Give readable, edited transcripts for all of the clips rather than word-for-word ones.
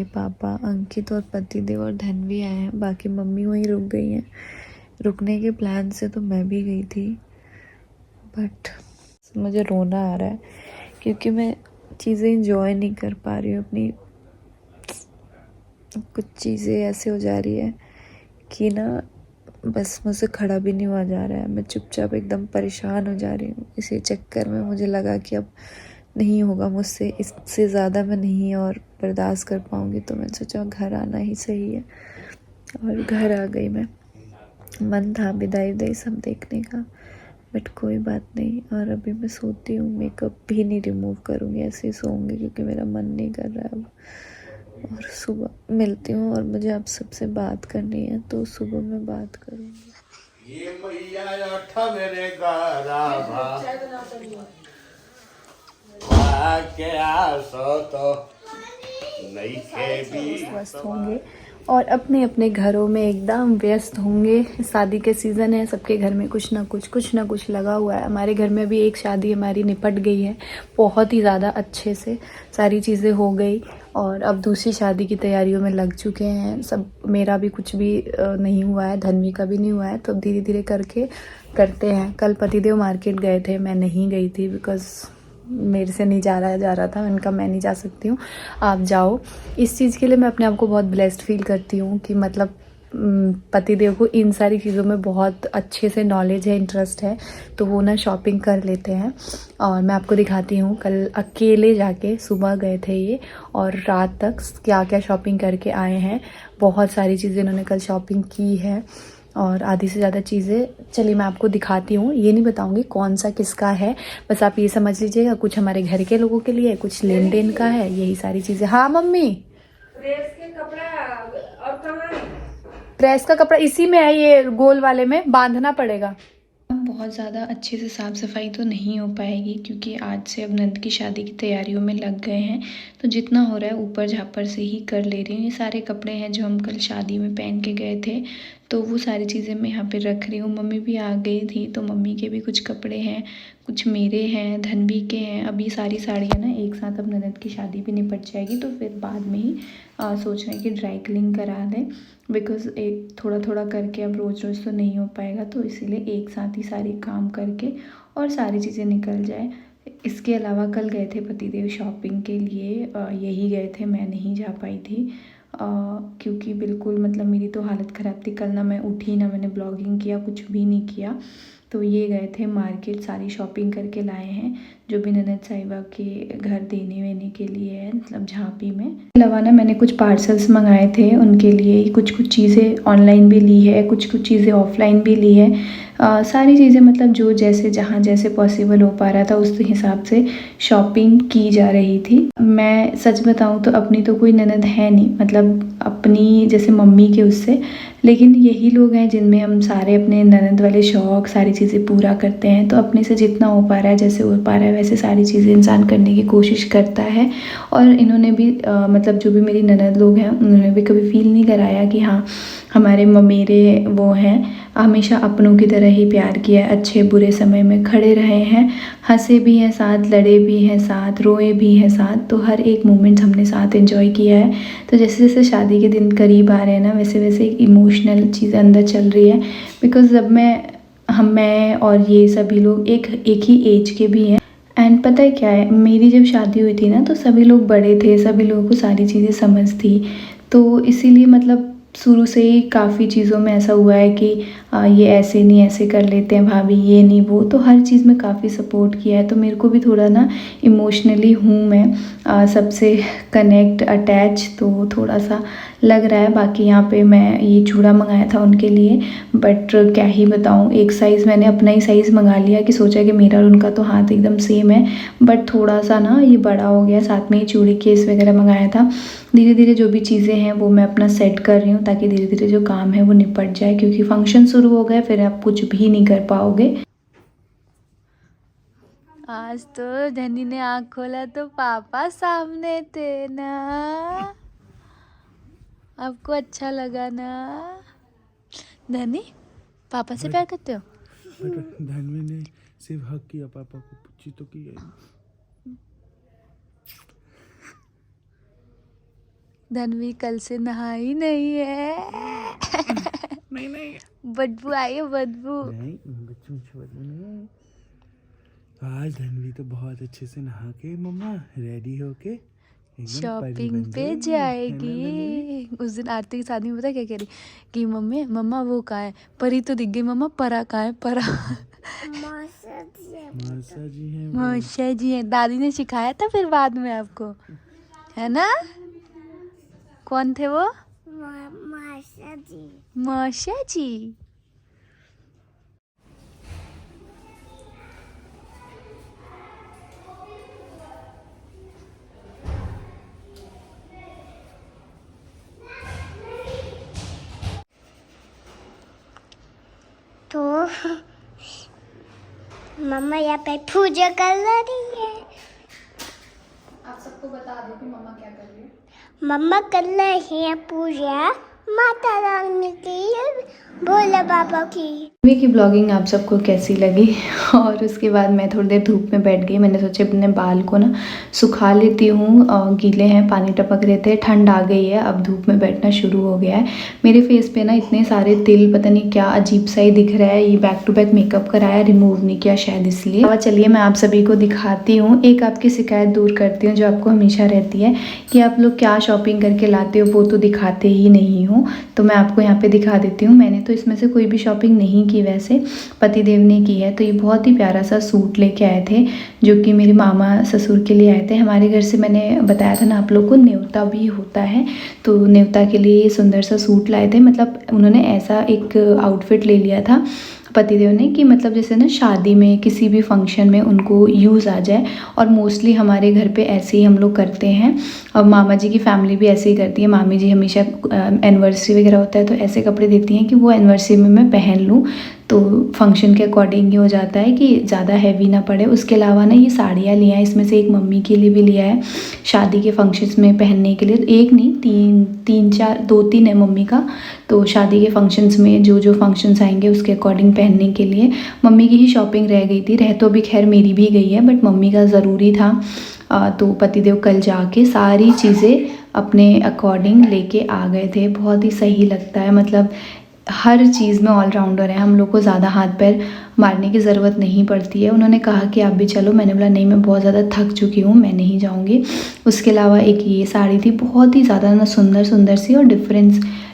पापा, अंकित और पतिदेव और धनवी आए हैं। बाकी मम्मी वहीं रुक गई हैं। रुकने के प्लान से तो मैं भी गई थी, बट मुझे रोना आ रहा है क्योंकि मैं चीज़ें इंजॉय नहीं कर पा रही हूँ अपनी। कुछ चीज़ें ऐसे हो जा रही है कि ना बस मुझसे खड़ा भी नहीं हुआ जा रहा है। मैं चुपचाप एकदम परेशान हो जा रही हूँ। इसी चक्कर में मुझे लगा कि अब नहीं होगा मुझसे, इससे ज़्यादा मैं नहीं और बर्दाश्त कर पाऊँगी। तो मैंने सोचा घर आना ही सही है और घर आ गई मैं। मन था विदाई विदाई सब देखने का, बट कोई बात नहीं। और अभी मैं सोती हूँ, मेकअप भी नहीं रिमूव करूँगी, ऐसे ही सोऊंगी क्योंकि मेरा मन नहीं कर रहा है अब। और सुबह मिलती हूँ और मुझे आप सबसे बात करनी है तो सुबह मैं बात करूँगी। ये मैया ठगरे गारा के आसो तो नहीं के भी स्वस्थ होंगे और अपने अपने घरों में एकदम व्यस्त होंगे। शादी के सीज़न है, सबके घर में कुछ ना कुछ लगा हुआ है। हमारे घर में भी एक शादी हमारी निपट गई है, बहुत ही ज़्यादा अच्छे से सारी चीज़ें हो गई और अब दूसरी शादी की तैयारियों में लग चुके हैं सब। मेरा भी कुछ भी नहीं हुआ है, धन्वी का भी नहीं हुआ है, तो धीरे धीरे करके करते हैं। कल पतिदेव मार्केट गए थे, मैं नहीं गई थी बिकॉज़ मेरे से नहीं जा रहा था। उनका मैं नहीं जा सकती हूँ, आप जाओ। इस चीज़ के लिए मैं अपने आप को बहुत ब्लेस्ड फील करती हूँ कि मतलब पतिदेव को इन सारी चीज़ों में बहुत अच्छे से नॉलेज है, इंटरेस्ट है, तो वो ना शॉपिंग कर लेते हैं। और मैं आपको दिखाती हूँ, कल अकेले जाके सुबह गए थे ये और रात तक क्या क्या शॉपिंग करके आए हैं। बहुत सारी चीज़ें इन्होंने कल शॉपिंग की है और आधी से ज़्यादा चीज़ें, चलिए मैं आपको दिखाती हूँ। ये नहीं बताऊँगी कौन सा किसका है, बस आप ये समझ लीजिएगा कुछ हमारे घर के लोगों के लिए, कुछ लेन देन का है, यही सारी चीज़ें। हाँ मम्मी, प्रेस के कपड़ा और कहाँ है? प्रेस का कपड़ा इसी में है, ये गोल वाले में बांधना पड़ेगा। बहुत ज़्यादा अच्छे से साफ़ सफाई तो नहीं हो पाएगी क्योंकि आज से अब नंद की शादी की तैयारियों में लग गए हैं, तो जितना हो रहा है ऊपर झापर से ही कर ले रही हूँ। ये सारे कपड़े हैं जो हम कल शादी में पहन के गए थे, तो वो सारी चीज़ें मैं यहाँ पे रख रही हूँ। मम्मी भी आ गई थी तो मम्मी के भी कुछ कपड़े हैं, कुछ मेरे हैं, धनवी के हैं। अब ये सारी साड़ियाँ ना एक साथ अब ननद की शादी भी निपट जाएगी, तो फिर बाद में ही सोच रहे हैं कि ड्राई क्लीन करा दें, बिकॉज़ एक थोड़ा थोड़ा करके अब रोज़ रोज़ तो नहीं हो पाएगा, तो इसीलिए एक साथ ही सारे काम करके और सारी चीज़ें निकल जाए। इसके अलावा कल गए थे पतिदेव शॉपिंग के लिए, यही गए थे, मैं नहीं जा पाई थी क्योंकि बिल्कुल मतलब मेरी तो हालत ख़राब थी। कल ना मैं उठी, ना मैंने ब्लॉगिंग किया, कुछ भी नहीं किया। तो ये गए थे मार्केट, सारी शॉपिंग करके लाए हैं जो भी ननद साहिबा के घर देने वेने के लिए है, मतलब झांपी में। अलावा ना मैंने कुछ पार्सल्स मंगाए थे उनके लिए, कुछ चीज़ें ऑनलाइन भी ली है, कुछ चीज़ें ऑफलाइन भी ली है। सारी चीज़ें मतलब जो जैसे जहाँ जैसे पॉसिबल हो पा रहा था उस हिसाब से शॉपिंग की जा रही थी। मैं सच बताऊँ तो अपनी तो कोई ननद है नहीं, मतलब अपनी जैसे मम्मी के उससे, लेकिन यही लोग हैं जिनमें हम सारे अपने ननद वाले शौक़ सारी चीज़ें पूरा करते हैं। तो अपने से जितना हो पा रहा है, जैसे हो पा रहा है वैसे सारी चीज़ें इंसान करने की कोशिश करता है। और इन्होंने भी मतलब जो भी मेरी ननद लोग हैं उन्होंने भी कभी फील नहीं कराया कि हाँ हमारे मेरे वो हैं, हमेशा अपनों की तरह ही प्यार किया है, अच्छे बुरे समय में खड़े रहे हैं, हंसे भी हैं साथ, लड़े भी हैं साथ, रोए भी हैं साथ, तो हर एक मोमेंट हमने साथ एंजॉय किया है। तो जैसे जैसे शादी के दिन करीब आ रहे हैं ना, वैसे वैसे एक इमोशनल चीज़ अंदर चल रही है, बिकॉज़ जब मैं और ये सभी लोग एक ही एज के भी हैं। एंड पता है क्या है, मेरी जब शादी हुई थी ना तो सभी लोग बड़े थे, सभी लोगों को सारी चीज़ें समझ थी, तो इसीलिए मतलब शुरू से ही काफ़ी चीज़ों में ऐसा हुआ है कि ये ऐसे नहीं, ऐसे कर लेते हैं भाभी, ये नहीं वो, तो हर चीज़ में काफ़ी सपोर्ट किया है। तो मेरे को भी थोड़ा ना इमोशनली हूँ मैं सबसे कनेक्ट अटैच, तो थोड़ा सा लग रहा है। बाकी यहाँ पे मैं ये चूड़ा मंगाया था उनके लिए, बट क्या ही बताऊँ, एक साइज़ मैंने अपना ही साइज़ मंगा लिया कि सोचा कि मेरा और उनका तो हाथ एकदम सेम है, बट थोड़ा सा ना ये बड़ा हो गया। साथ में ही चूड़ी केस वगैरह मंगाया था। धीरे धीरे जो भी चीज़ें हैं वो मैं अपना सेट कर रही हूँ ताकि धीरे धीरे जो काम है वो निपट जाए, क्योंकि फंक्शन शुरू हो गए फिर आप कुछ भी नहीं कर पाओगे। आज तो धनी ने आँख खोला तो पापा सामने थे ना, आपको अच्छा लगा ना? धनी पापा से प्यार करते हो? धनवी ने सिर्फ हक किया, पापा को पूछी तो किया। धनवी कल से नहाई नहीं है। नहीं नहीं बदबू आई है, बदबू। नहीं, बच्चों से बदबू नहीं। आज धनवी तो बहुत अच्छे से नहा के मम्मा रेडी होके एकदम परी शॉपिंग बन पे जाएगी, है ना धनवी? जाएगी। उस दिन आरती की शादी में पता क्या कह रही कि मम्मी मम्मा वो कहाँ है, परी तो दिख गई मम्मा, परा कहाँ है, परा। मासा जी हैं वो। माशा जी है, दादी ने सिखाया था फिर बाद में आपको, है ना? कौन थे वो? माशा जी। माशा जी। तो मम्मा यहाँ पे पूजा कर रही है। आप सबको बता दो कि मम्मा क्या कर रही है। मम्मा कर रही है पूजा माता रानी की, भोले बाबा की। की ब्लॉगिंग आप सबको कैसी लगी? और उसके बाद मैं थोड़ी देर धूप में बैठ गई। मैंने सोचा अपने बाल को ना सुखा लेती हूँ, गीले हैं, पानी टपक रहे थे, ठंड आ गई है, अब धूप में बैठना शुरू हो गया है। मेरे फेस पे ना इतने सारे तिल, पता नहीं क्या अजीब सा ही दिख रहा है। ये बैक टू बैक मेकअप कराया, रिमूव नहीं किया शायद इसलिए। अब चलिए मैं आप सभी को दिखाती हूँ, एक आपकी शिकायत दूर करती हूँ जो आपको हमेशा रहती है कि आप लोग क्या शॉपिंग करके लाते हो, वो तो दिखाते ही नहीं हो। तो मैं आपको यहाँ पे दिखा देती हूँ। मैंने तो इसमें से कोई भी शॉपिंग नहीं की, वैसे पतिदेव ने की है। तो ये बहुत ही प्यारा सा सूट लेके आए थे जो कि मेरे मामा ससुर के लिए आए थे। हमारे घर से मैंने बताया था ना आप लोग को, न्योता भी होता है, तो न्योता के लिए ये सुंदर सा सूट लाए थे। मतलब उन्होंने ऐसा एक आउटफिट ले लिया था पतिदेव ने कि मतलब जैसे ना शादी में किसी भी फंक्शन में उनको यूज़ आ जाए। और मोस्टली हमारे घर पे ऐसे ही हम लोग करते हैं, और मामा जी की फैमिली भी ऐसे ही करती है। मामी जी हमेशा एनिवर्सरी वगैरह होता है तो ऐसे कपड़े देती हैं कि वो एनिवर्सरी में मैं पहन लूँ, तो फंक्शन के अकॉर्डिंग ये हो जाता है कि ज़्यादा हैवी ना पड़े। उसके अलावा ना ये साड़ियाँ लिया है, इसमें से एक मम्मी के लिए भी लिया है शादी के फंक्शंस में पहनने के लिए। एक नहीं, तीन चार, 2-3 है मम्मी का। तो शादी के फंक्शंस में जो जो फंक्शंस आएंगे उसके अकॉर्डिंग पहनने के लिए मम्मी की ही शॉपिंग रह गई थी। रह तो अभी खैर मेरी भी गई है, बट मम्मी का ज़रूरी था। तो पतिदेव कल जाके सारी चीज़ें अपने अकॉर्डिंग लेके आ गए थे। बहुत ही सही लगता है, मतलब हर चीज़ में ऑलराउंडर है, हम लोग को ज़्यादा हाथ पैर मारने की ज़रूरत नहीं पड़ती है। उन्होंने कहा कि आप भी चलो, मैंने बोला नहीं, मैं बहुत ज़्यादा थक चुकी हूँ, मैं नहीं जाऊँगी। उसके अलावा एक ये साड़ी थी, बहुत ही ज़्यादा ना सुंदर सुंदर सी, और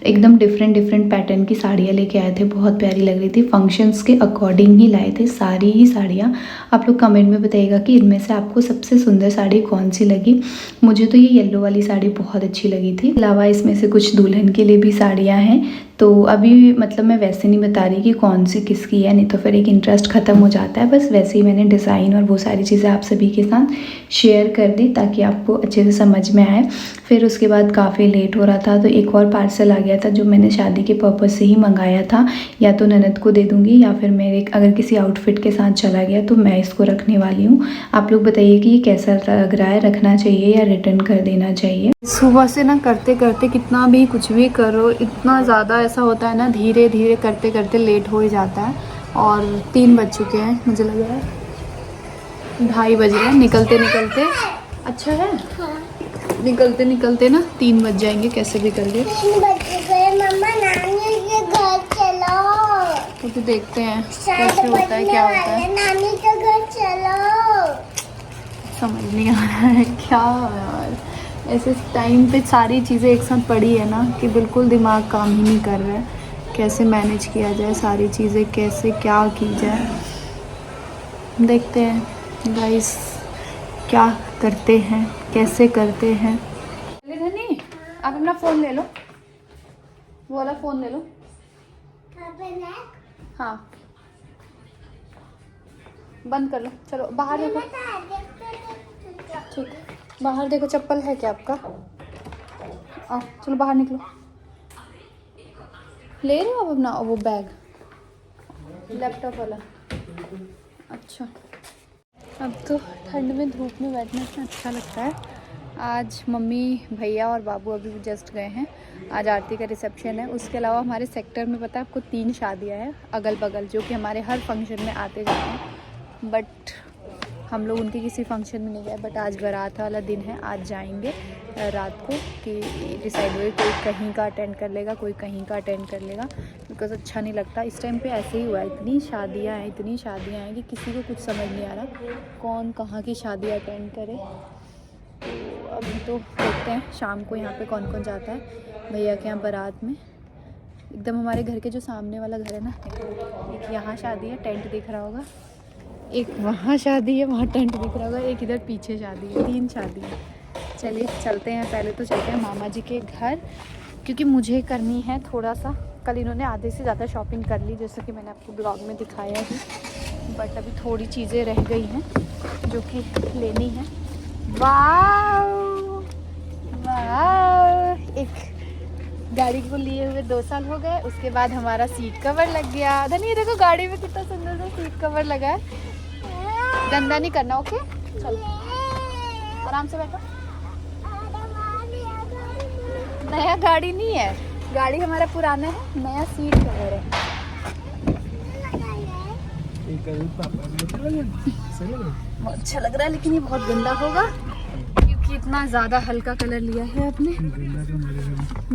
एकदम डिफरेंट पैटर्न की साड़ियाँ लेके आए थे, बहुत प्यारी लग रही थी। फंक्शंस के अकॉर्डिंग ही लाए थे सारी ही साड़ियाँ। आप लोग कमेंट में बताइएगा कि इनमें से आपको सबसे सुंदर साड़ी कौन सी लगी। मुझे तो ये येलो वाली साड़ी बहुत अच्छी लगी थी। अलावा इसमें से कुछ दुल्हन के लिए भी साड़ियाँ हैं, तो अभी मतलब मैं वैसे नहीं बता रही कि कौन सी किसकी है, नहीं तो फिर एक इंटरेस्ट ख़त्म हो जाता है। बस वैसे ही मैंने डिज़ाइन और वो सारी चीज़ें आप सभी के साथ शेयर कर दी ताकि आपको अच्छे से समझ में आए। फिर उसके बाद काफ़ी लेट हो रहा था तो एक और पार्सल आ गया था जो मैंने शादी के पर्पज़ से ही मंगाया था। या तो ननद को दे दूँगी या फिर मेरे अगर किसी आउटफिट के साथ चला गया तो मैं इसको रखने वाली हूँ। आप लोग बताइए कि ये कैसा लग रहा है, रखना चाहिए या रिटर्न कर देना चाहिए। सुबह से ना करते करते कितना भी कुछ भी करो, इतना ज़्यादा ऐसा होता है ना, धीरे धीरे करते करते लेट हो ही जाता है। और 3 बज चुके हैं, मुझे लग रहा है 2:30 बज रहे हैं निकलते निकलते। अच्छा है, निकलते निकलते ना 3 बज जाएंगे कैसे भी करके। 3 बज गए मम्मा, नानी के घर चलो। तो फिर देखते हैं कैसे होता है, क्या होता है, नानी के घर चलो। समझ नहीं आ रहा है क्या यार। ऐसे टाइम पे सारी चीज़ें एक साथ पड़ी है ना कि बिल्कुल दिमाग काम ही नहीं कर रहा है। कैसे मैनेज किया जाए सारी चीज़ें, कैसे क्या की जाए, देखते हैं गाइस क्या करते हैं, कैसे करते हैं। धनी आप अपना फ़ोन ले लो, वो वाला फ़ोन ले लो। हाँ बंद कर लो, चलो बाहर देखो। ठीक, बाहर देखो, चप्पल है क्या आपका? आओ चलो बाहर निकलो। ले रहे हो आप अपना वो बैग, लैपटॉप वाला? अच्छा, अब तो ठंड में धूप में बैठना इतना अच्छा लगता है। आज मम्मी भैया और बाबू अभी जस्ट गए हैं, आज आरती का रिसेप्शन है। उसके अलावा हमारे सेक्टर में पता है आपको 3 शादियां हैं अगल बगल, जो कि हमारे हर फंक्शन में आते जाते हैं। बट हम लोग उनके किसी फंक्शन में नहीं गए, बट आज बारात वाला दिन है, आज जाएंगे रात को कि डिसाइड हुए कोई कहीं का अटेंड कर लेगा, कोई कहीं का अटेंड कर लेगा, बिकॉज़ अच्छा नहीं लगता। इस टाइम पे ऐसे ही हुआ है, इतनी शादियां हैं कि किसी को कुछ समझ नहीं आ रहा कौन कहाँ की शादी अटेंड करे। तो अभी तो देखते हैं शाम को यहाँ पे कौन कौन जाता है भैया के यहाँ बारात में। एकदम हमारे घर के जो सामने वाला घर है ना, एक यहाँ शादी है, टेंट दिख रहा होगा, एक वहाँ शादी है, वहाँ टेंट दिख रहा होगा, एक इधर पीछे शादी है, 3 शादी है। चलिए चलते हैं, पहले तो चलते हैं मामा जी के घर, क्योंकि मुझे करनी है थोड़ा सा। कल इन्होंने आधे से ज़्यादा शॉपिंग कर ली, जैसे कि मैंने आपको ब्लॉग में दिखाया ही, बट अभी थोड़ी चीज़ें रह गई हैं जो कि लेनी है। वाह वाह, एक गाड़ी को लिए हुए 2 साल हो गए, उसके बाद हमारा सीट कवर लग गया। धनी देखो गाड़ी में कितना सुंदर सा सीट कवर लगा है, गंदा नहीं करना, ओके? चलो आराम से बैठो। नया गाड़ी नहीं है, गाड़ी हमारा पुराना है, नया सीट कवर है। बहुत अच्छा लग रहा है, लेकिन ये बहुत गंदा होगा क्योंकि इतना ज़्यादा हल्का कलर लिया है आपने।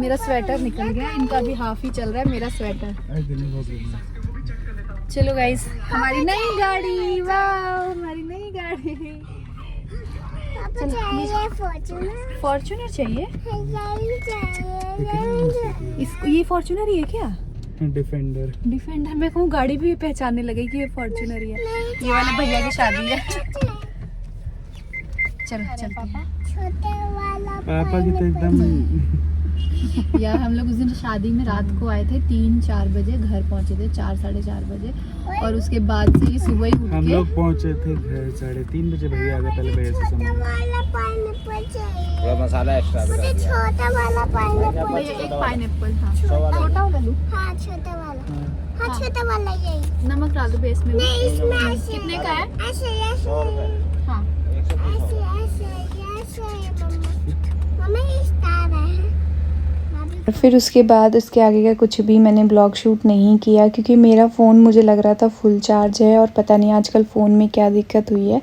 मेरा स्वेटर निकल गया, इनका भी हाफ ही चल रहा है, मेरा स्वेटर। चलो गाइस, हमारी नई गाड़ी, वाह हमारी नई गाड़ी। फॉर्च्यूनर चाहिए इसको, ये फॉर्च्यूनर ही है क्या? डिफेंडर मैं कहूँ गाड़ी भी पहचानने लगे कि ये फॉर्च्यूनर ही है। ये वाले भैया की शादी है। चलो चल पापा की तो एकदम यार, हम लोग उस दिन शादी में रात को आए थे, 3-4 बजे घर पहुंचे थे, 4 साढ़े 4 बजे, और उसके बाद से ये सुबह ही उठ के हम लोग पहुंचे थे घर 3:30 बजे। भैया आ गए पहले, भैया से सामान थोड़ा मसाला एक्स्ट्रा भी डाल दिया। छोटा वाला पाइनएप्पल, भैया एक पाइनएप्पल, हाँ छोटा वाला लूं? हाँ छोटा वाला, हाँ छोटा वाला यही। नमक डाल दो बेस में। नहीं इसमें ऐसे, कितने का है? ऐसे ऐसे 100 रुपए। हाँ 130 ऐसे मम्मा ये स्टार है। फिर उसके बाद उसके आगे का कुछ भी मैंने ब्लॉग शूट नहीं किया, क्योंकि मेरा फ़ोन मुझे लग रहा था फुल चार्ज है, और पता नहीं आजकल फ़ोन में क्या दिक्कत हुई है,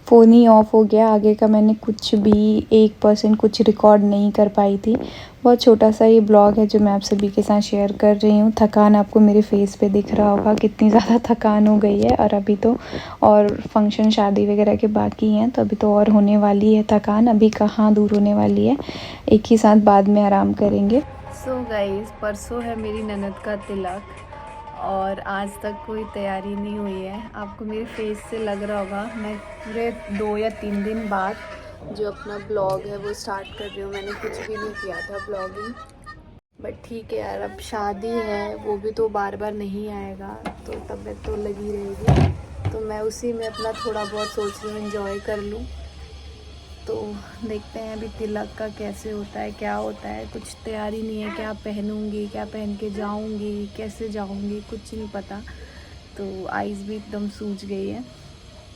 फ़ोन ही ऑफ हो गया। आगे का मैंने कुछ भी 1% कुछ रिकॉर्ड नहीं कर पाई थी। बहुत छोटा सा ये ब्लॉग है जो मैं आप सभी के साथ शेयर कर रही हूँ। थकान आपको मेरे फेस पे दिख रहा होगा, कितनी ज़्यादा थकान हो गई है। और अभी तो और फंक्शन शादी वगैरह के बाकी हैं, तो अभी तो और होने वाली है थकान, अभी कहाँ दूर होने वाली है। एक ही साथ बाद में आराम करेंगे। सो गाइस, परसों है मेरी ननद का तिलक, और आज तक कोई तैयारी नहीं हुई है। आपको मेरे फेस से लग रहा होगा, मैं पूरे 2 या 3 दिन बाद जो अपना ब्लॉग है वो स्टार्ट कर रही हूँ। मैंने कुछ भी नहीं किया था ब्लॉगिंग, बट ठीक है यार, अब शादी है, वो भी तो बार बार नहीं आएगा, तो तबीयत तो लगी रहेगी। तो मैं उसी में अपना थोड़ा बहुत सोच रही हूँ एंजॉय कर लूँ। तो देखते हैं अभी तिलक का कैसे होता है, क्या होता है, कुछ तैयारी नहीं है, क्या पहनूंगी, क्या पहन के जाऊंगी, कैसे जाऊंगी, कुछ नहीं पता। तो आइज़ भी एकदम सूज गई है,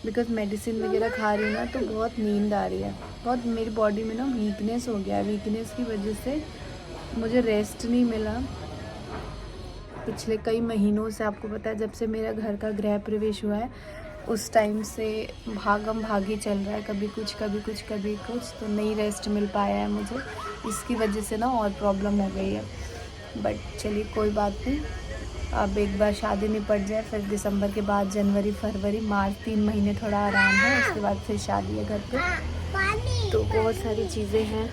बिकॉज मेडिसिन वगैरह खा रही हूँ ना, तो बहुत नींद आ रही है, बहुत मेरी बॉडी में ना वीकनेस हो गया है। वीकनेस की वजह से मुझे रेस्ट नहीं मिला पिछले कई महीनों से। आपको पता है, जब से मेरा घर का गृह प्रवेश हुआ है उस टाइम से भागम भागी चल रहा है, कभी कुछ कभी कुछ कभी कुछ, तो नहीं रेस्ट मिल पाया है मुझे। इसकी वजह से ना और प्रॉब्लम हो गई है, बट चलिए कोई बात नहीं। अब एक बार शादी निपट जाए, फिर दिसंबर के बाद जनवरी फरवरी मार्च 3 महीने थोड़ा आराम है, उसके बाद फिर शादी है घर पे। तो बहुत सारी चीज़ें हैं।